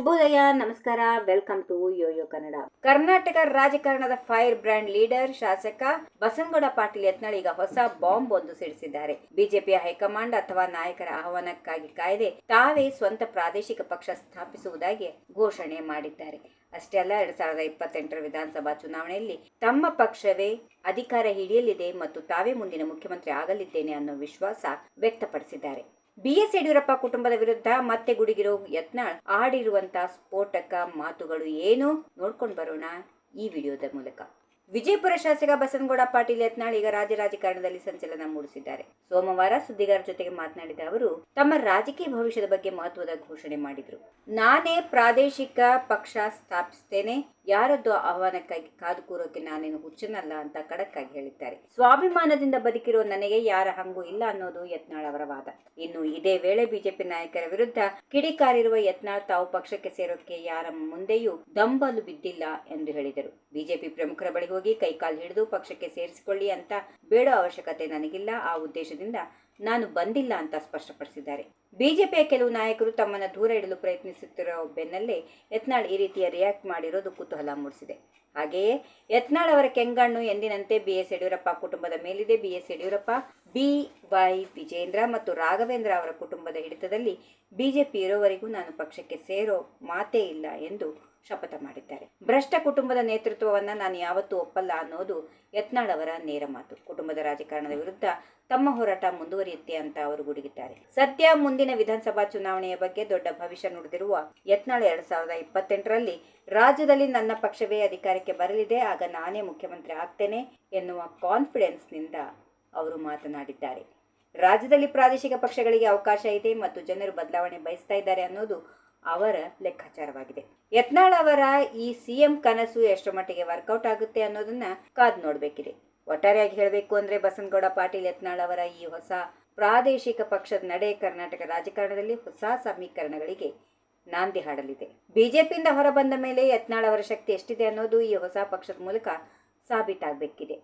ಶುಭೋದಯ, ನಮಸ್ಕಾರ, welcome to Yoyo Kannada. Karnataka ರಾಜಕಾರಣದ ಫೈರ್ ಬ್ರ್ಯಾಂಡ್ ಲೀಡರ್ ಶಾಸಕ ಬಸನಗೌಡ ಪಾಟೀಲ್ ಯತ್ನಾಳ್ ಈಗ ಹೊಸ ಬಾಂಬ್ ಒಂದು ಸಿಡಿಸಿದ್ದಾರೆ. ಬಿಜೆಪಿಯ ಹೈಕಮಾಂಡ್ ಅಥವಾ ನಾಯಕರ ಆಹ್ವಾನಕ್ಕಾಗಿ ಕಾಯ್ದೆ ತಾವೇ ಸ್ವಂತ ಪ್ರಾದೇಶಿಕ ಪಕ್ಷ ಸ್ಥಾಪಿಸುವುದಾಗಿ ಘೋಷಣೆ ಮಾಡಿದ್ದಾರೆ. ಅಷ್ಟೇ ಅಲ್ಲ, 2028ರ ವಿಧಾನಸಭಾ ಚುನಾವಣೆಯಲ್ಲಿ ತಮ್ಮ ಪಕ್ಷವೇ ಅಧಿಕಾರ ಹಿಡಿಯಲಿದೆ ಮತ್ತು ತಾವೇ ಮುಂದಿನ ಮುಖ್ಯಮಂತ್ರಿ ಆಗಲಿದ್ದೇನೆ ಅನ್ನೋ ವಿಶ್ವಾಸ ವ್ಯಕ್ತಪಡಿಸಿದ್ದಾರೆ. ಬಿಎಸ್ ಯಡಿಯೂರಪ್ಪ ಕುಟುಂಬದ ವಿರುದ್ಧ ಮತ್ತೆ ಗುಡುಗಿರೋ ಯತ್ನಾಳ್ ಆಡಿರುವಂತಹ ಸ್ಫೋಟಕ ಮಾತುಗಳು ಏನು ನೋಡ್ಕೊಂಡು ಬರೋಣ ಈ ವಿಡಿಯೋದ ಮೂಲಕ. ವಿಜಯಪುರ ಶಾಸಕ ಬಸನಗೌಡ ಪಾಟೀಲ್ ಯತ್ನಾಳ್ ಈಗ ರಾಜ್ಯ ರಾಜಕಾರಣದಲ್ಲಿ ಸಂಚಲನ ಮೂಡಿಸಿದ್ದಾರೆ. ಸೋಮವಾರ ಸುದ್ದಿಗಾರರ ಜೊತೆಗೆ ಮಾತನಾಡಿದ ಅವರು ತಮ್ಮ ರಾಜಕೀಯ ಭವಿಷ್ಯದ ಬಗ್ಗೆ ಮಹತ್ವದ ಘೋಷಣೆ ಮಾಡಿದ್ರು. ನಾನೇ ಪ್ರಾದೇಶಿಕ ಪಕ್ಷ ಸ್ಥಾಪಿಸ್ತೇನೆ, ಯಾರದ್ದು ಆಹ್ವಾನಕ್ಕಾಗಿ ಕಾದು ಕೂರೋಕೆ ನಾನೇನು ಹುಚ್ಚನಲ್ಲ ಅಂತ ಖಡಕ್ ಆಗಿ ಹೇಳಿದ್ದಾರೆ. ಸ್ವಾಭಿಮಾನದಿಂದ ಬದುಕಿರೋ ನನಗೆ ಯಾರ ಹಂಗೂ ಇಲ್ಲ ಅನ್ನೋದು ಯತ್ನಾಳ್ ಅವರ ವಾದ. ಇನ್ನು ಇದೇ ವೇಳೆ ಬಿಜೆಪಿ ನಾಯಕರ ವಿರುದ್ಧ ಕಿಡಿಕಾರಿರುವ ಯತ್ನಾಳ್ ತಾವು ಪಕ್ಷಕ್ಕೆ ಸೇರೋಕೆ ಯಾರ ಮುಂದೆಯೂ ದಂಬಲು ಬಿದ್ದಿಲ್ಲ ಎಂದು ಹೇಳಿದರು. ಬಿಜೆಪಿ ಪ್ರಮುಖರ ಬಳಿ ಹೋಗಿ ಕೈಕಾಲು ಹಿಡಿದು ಪಕ್ಷಕ್ಕೆ ಸೇರಿಸಿಕೊಳ್ಳಿ ಅಂತ ಬೇಡೋ ಅವಶ್ಯಕತೆ ನನಗಿಲ್ಲ, ಆ ಉದ್ದೇಶದಿಂದ ನಾನು ಬಂದಿಲ್ಲ ಅಂತ ಸ್ಪಷ್ಟಪಡಿಸಿದ್ದಾರೆ. ಬಿಜೆಪಿಯ ಕೆಲವು ನಾಯಕರು ತಮ್ಮನ್ನು ದೂರ ಇಡಲು ಪ್ರಯತ್ನಿಸುತ್ತಿರೋ ಬೆನ್ನಲ್ಲೇ ಯತ್ನಾಳ್ ಈ ರೀತಿಯ ರಿಯಾಕ್ಟ್ ಮಾಡಿರೋದು ಕುತೂಹಲ ಮೂಡಿಸಿದೆ. ಹಾಗೆಯೇ ಯತ್ನಾಳ್ ಅವರ ಕೆಂಗಣ್ಣು ಎಂದಿನಂತೆ ಬಿಎಸ್ ಯಡಿಯೂರಪ್ಪ ಕುಟುಂಬದ ಮೇಲಿದೆ. ಬಿಎಸ್ ಯಡಿಯೂರಪ್ಪ, ಬಿವೈ ವಿಜೇಂದ್ರ ಮತ್ತು ರಾಘವೇಂದ್ರ ಅವರ ಕುಟುಂಬದ ಹಿಡಿತದಲ್ಲಿ ಬಿಜೆಪಿ ಇರೋವರೆಗೂ ನಾನು ಪಕ್ಷಕ್ಕೆ ಸೇರೋ ಮಾತೇ ಇಲ್ಲ ಎಂದು ಶಪಥ ಮಾಡಿದ್ದಾರೆ. ಭ್ರಷ್ಟ ಕುಟುಂಬದ ನೇತೃತ್ವವನ್ನ ನಾನು ಯಾವತ್ತೂ ಒಪ್ಪಲ್ಲ ಅನ್ನೋದು ಯತ್ನಾಳ್ ಅವರ ನೇರ ಮಾತು. ಕುಟುಂಬದ ರಾಜಕಾರಣದ ವಿರುದ್ಧ ತಮ್ಮ ಹೋರಾಟ ಮುಂದುವರಿಯುತ್ತೆ ಅಂತ ಅವರು ಗುಡುಗಿದ್ದಾರೆ. ಸದ್ಯ ಮುಂದಿನ ವಿಧಾನಸಭಾ ಚುನಾವಣೆಯ ಬಗ್ಗೆ ದೊಡ್ಡ ಭವಿಷ್ಯ ನುಡಿದಿರುವ ಯತ್ನಾಳ್ 2028ರಲ್ಲಿ ರಾಜ್ಯದಲ್ಲಿ ನನ್ನ ಪಕ್ಷವೇ ಅಧಿಕಾರಕ್ಕೆ ಬರಲಿದೆ, ಆಗ ನಾನೇ ಮುಖ್ಯಮಂತ್ರಿ ಆಗ್ತೇನೆ ಎನ್ನುವ ಕಾನ್ಫಿಡೆನ್ಸ್ ನಿಂದ ಅವರು ಮಾತನಾಡಿದ್ದಾರೆ. ರಾಜ್ಯದಲ್ಲಿ ಪ್ರಾದೇಶಿಕ ಪಕ್ಷಗಳಿಗೆ ಅವಕಾಶ ಇದೆ ಮತ್ತು ಜನರು ಬದಲಾವಣೆ ಬಯಸ್ತಾ ಇದ್ದಾರೆ ಅನ್ನೋದು ಅವರ ಲೆಕ್ಕಾಚಾರವಾಗಿದೆ. ಯತ್ನಾಳ್ ಅವರ ಈ ಸಿಎಂ ಕನಸು ಎಷ್ಟು ಮಟ್ಟಿಗೆ ವರ್ಕೌಟ್ ಆಗುತ್ತೆ ಅನ್ನೋದನ್ನ ಕಾದು ನೋಡಬೇಕಿದೆ. ಒಟ್ಟಾರೆಯಾಗಿ ಹೇಳಬೇಕು ಅಂದ್ರೆ ಬಸನಗೌಡ ಪಾಟೀಲ್ ಯತ್ನಾಳ್ ಅವರ ಈ ಹೊಸ ಪ್ರಾದೇಶಿಕ ಪಕ್ಷದ ನಡೆ ಕರ್ನಾಟಕ ರಾಜಕಾರಣದಲ್ಲಿ ಹೊಸ ಸಮೀಕರಣಗಳಿಗೆ ನಾಂದಿ ಹಾಡಲಿದೆ. ಬಿಜೆಪಿಯಿಂದ ಹೊರಬಂದ ಮೇಲೆ ಯತ್ನಾಳ್ ಅವರ ಶಕ್ತಿ ಎಷ್ಟಿದೆ ಅನ್ನೋದು ಈ ಹೊಸ ಪಕ್ಷದ ಮೂಲಕ ಸಾಬೀತಾಗಬೇಕಿದೆ.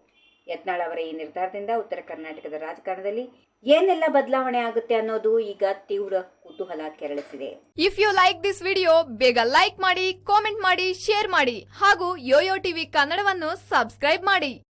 ಯತ್ನಾಳ್ ಅವರ ಈ ನಿರ್ಧಾರದಿಂದ ಉತ್ತರ ಕರ್ನಾಟಕದ ರಾಜಕಾರಣದಲ್ಲಿ ಏನೆಲ್ಲ ಬದಲಾವಣೆ ಆಗುತ್ತೆ ಅನ್ನೋದು ಈಗ ತೀವ್ರ ಕುತೂಹಲ ಕೆರಳಿಸಿದೆ. If you like this video, ಬೇಗ ಲೈಕ್ ಮಾಡಿ, ಕಾಮೆಂಟ್ ಮಾಡಿ, ಶೇರ್ ಮಾಡಿ ಹಾಗೂ ಯೋಯೋ ಟಿವಿ ಕನ್ನಡವನ್ನು ಸಬ್ಸ್ಕ್ರೈಬ್ ಮಾಡಿ.